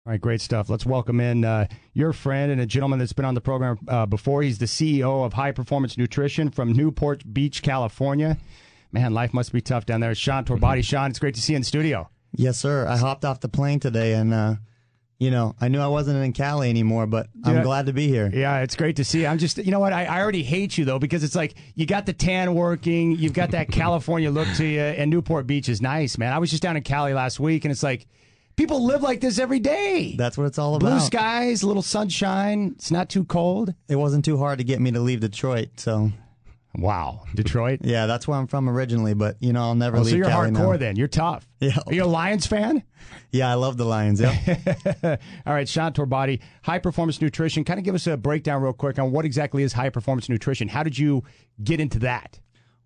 All right, great stuff. Let's welcome in your friend and a gentleman that's been on the program before. He's the CEO of High Performance Nutrition from Newport Beach, California. Man, life must be tough down there. Sean Torbati. Sean, it's great to see you in the studio. Yes, sir. I hopped off the plane today, and I knew I wasn't in Cali anymore, but I'm glad to be here. Yeah, it's great to see you. I'm just, you know what? I already hate you, though, because it's like you got the tan working, you've got that California look to you, and Newport Beach is nice, man. I was just down in Cali last week, and it's like people live like this every day. That's what it's all about. Blue skies, a little sunshine. It's not too cold. It wasn't too hard to get me to leave Detroit, so... Wow, Detroit? Yeah, that's where I'm from originally, but, I'll never leave Cali. So you're hardcore now. then. You're tough. Yeah. Are you a Lions fan? Yeah, I love the Lions, yeah. All right, Sean Torbati, High Performance Nutrition. Kind of give us a breakdown real quick on what exactly is High Performance Nutrition. How did you get into that?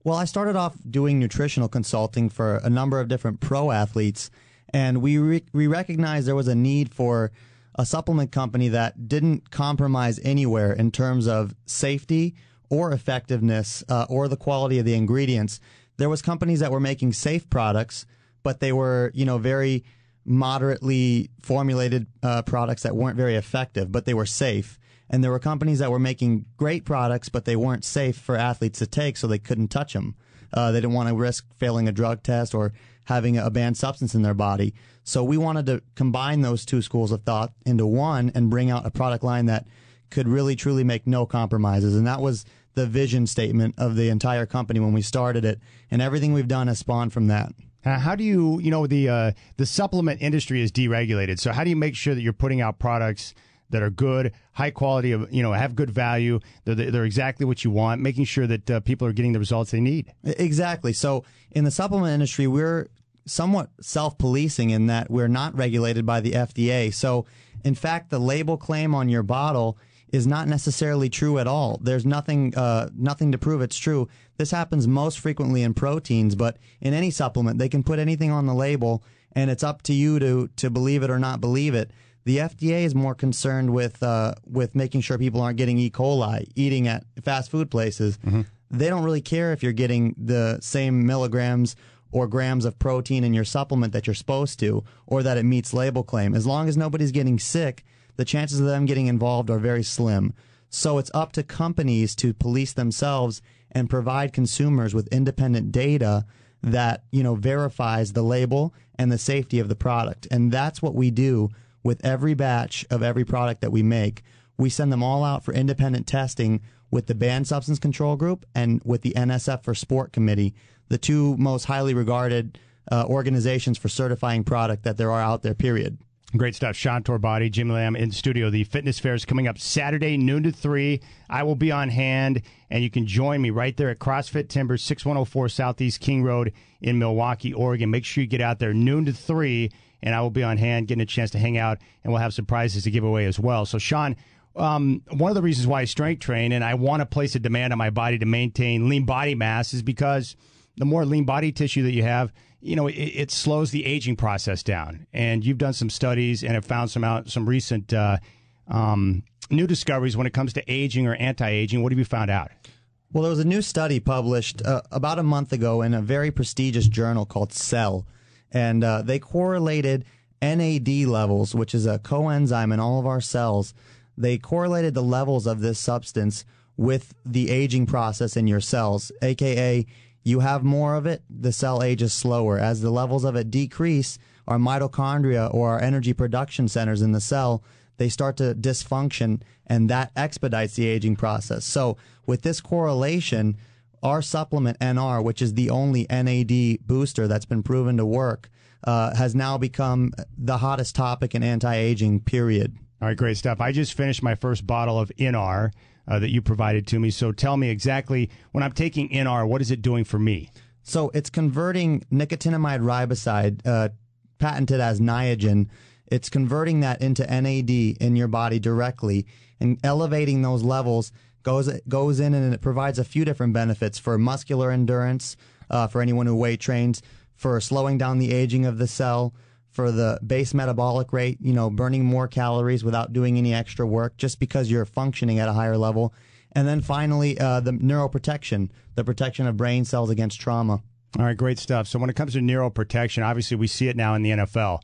Well, I started off doing nutritional consulting for a number of different pro athletes, and we recognized there was a need for a supplement company that didn't compromise anywhere in terms of safety or effectiveness, or the quality of the ingredients. There was companies that were making safe products, but they were, very moderately formulated products that weren't very effective, but they were safe. And there were companies that were making great products, but they weren't safe for athletes to take, so they couldn't touch them. They didn't want to risk failing a drug test or having a banned substance in their body. So we wanted to combine those two schools of thought into one and bring out a product line that could really, truly make no compromises. And that was the vision statement of the entire company when we started it, and everything we've done has spawned from that. How do you, the supplement industry is deregulated, so how do you make sure that you're putting out products that are good, high quality, have good value, they're exactly what you want, making sure that people are getting the results they need? Exactly. So in the supplement industry, we're somewhat self-policing in that we're not regulated by the FDA. So in fact, the label claim on your bottle is not necessarily true at all. There's nothing to prove it's true. This happens most frequently in proteins, but in any supplement, they can put anything on the label, and it's up to you to believe it or not believe it. The FDA is more concerned with making sure people aren't getting E. coli, eating at fast food places. Mm-hmm. They don't really care if you're getting the same milligrams or grams of protein in your supplement that you're supposed to, or that it meets label claim. As long as nobody's getting sick, the chances of them getting involved are very slim. So it's up to companies to police themselves and provide consumers with independent data that, verifies the label and the safety of the product. And that's what we do with every batch of every product that we make. We send them all out for independent testing with the Banned Substance Control Group and with the NSF for Sport Committee, the two most highly regarded organizations for certifying product that there are out there, period. Great stuff. Sean Torbati, Jimmy Lam in the studio. The fitness fair is coming up Saturday, noon to 3. I will be on hand, and you can join me right there at CrossFit Timber, 6104 Southeast King Road in Milwaukee, Oregon. Make sure you get out there noon to 3, and I will be on hand getting a chance to hang out, and we'll have some prizes to give away as well. So, Sean, one of the reasons why I strength train and I want to place a demand on my body to maintain lean body mass is because the more lean body tissue that you have, it slows the aging process down. And you've done some studies and have found some recent new discoveries when it comes to aging or anti-aging. What have you found out? Well, there was a new study published about a month ago in a very prestigious journal called Cell. And they correlated NAD levels, which is a coenzyme in all of our cells. They correlated the levels of this substance with the aging process in your cells, a.k.a. you have more of it, the cell ages slower. As the levels of it decrease, our mitochondria or our energy production centers in the cell, they start to dysfunction, and that expedites the aging process. So with this correlation, our supplement NR, which is the only NAD booster that's been proven to work, has now become the hottest topic in anti-aging, period. All right, great stuff. I just finished my first bottle of NR that you provided to me. So tell me exactly, when I'm taking NR, what is it doing for me? So it's converting nicotinamide riboside, patented as Niagen. It's converting that into NAD in your body directly, and elevating those levels goes in, and it provides a few different benefits for muscular endurance, for anyone who weight trains, for slowing down the aging of the cell, for the base metabolic rate, burning more calories without doing any extra work just because you're functioning at a higher level. And then finally, the Neuro-Protection, the protection of brain cells against trauma. All right, great stuff. So when it comes to Neuro-Protection, obviously we see it now in the NFL.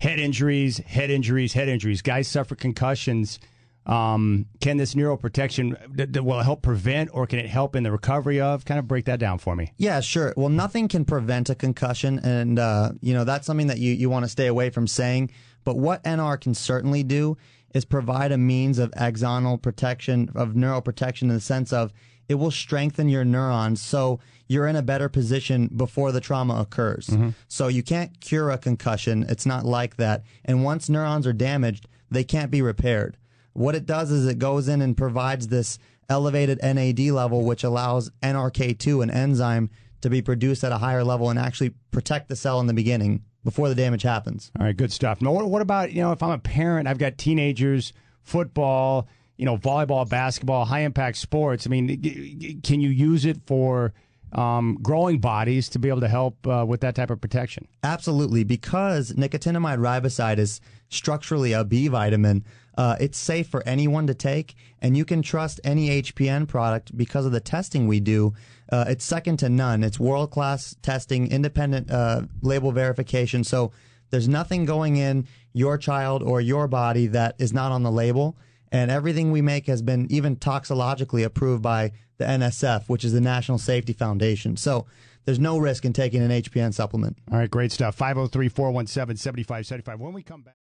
head injuries. Guys suffer concussions. Can this Neuro-Protection, will it help prevent, or can it help in the recovery of? Kind of break that down for me. Yeah, sure. Well, nothing can prevent a concussion, and that's something that you want to stay away from saying. But what NR can certainly do is provide a means of axonal protection, of neuroprotection, in the sense of it will strengthen your neurons so you're in a better position before the trauma occurs. So you can't cure a concussion. It's not like that. And once neurons are damaged, they can't be repaired. What it does is it goes in and provides this elevated NAD level, which allows NRK2, an enzyme, to be produced at a higher level and actually protect the cell in the beginning before the damage happens. All right, good stuff. Now, what about, if I'm a parent, I've got teenagers, football, volleyball, basketball, high-impact sports. I mean, can you use it for growing bodies to be able to help with that type of protection? Absolutely, because nicotinamide riboside is structurally a B vitamin. It's safe for anyone to take, and you can trust any HPN product because of the testing we do. It's second to none. It's world-class testing, independent label verification. So there's nothing going in your child or your body that is not on the label. And everything we make has been even toxicologically approved by the NSF, which is the National Safety Foundation. So there's no risk in taking an HPN supplement. All right, great stuff. 503-417-7575. When we come back.